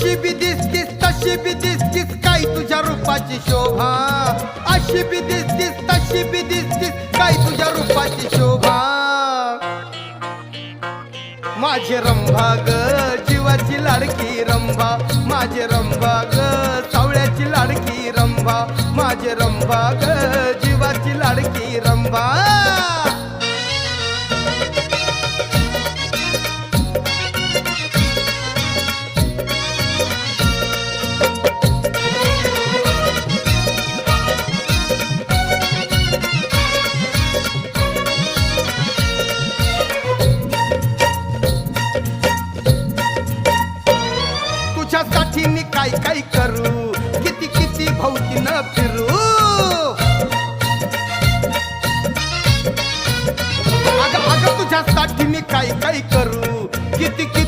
अशी बी दिसतीस तशी बी दिसतीस काय तुझ्या रूपाची शोभा अशी बी दिसतीस तशी बी दिसतीस काय तुझ्या रूपाची शोभा माझे रंभा ग जीवाची लाडकी रंभा माझे रंभा ग सावळ्याची लाडकी रंभा माझे रंभा ग जीवाची लाडकी रंभा तुझ्यासाठी मी काय काय करू किती किती भोवतीनं फिरू अगं अगं तुझ्यासाठी मी काय काय करू किती किती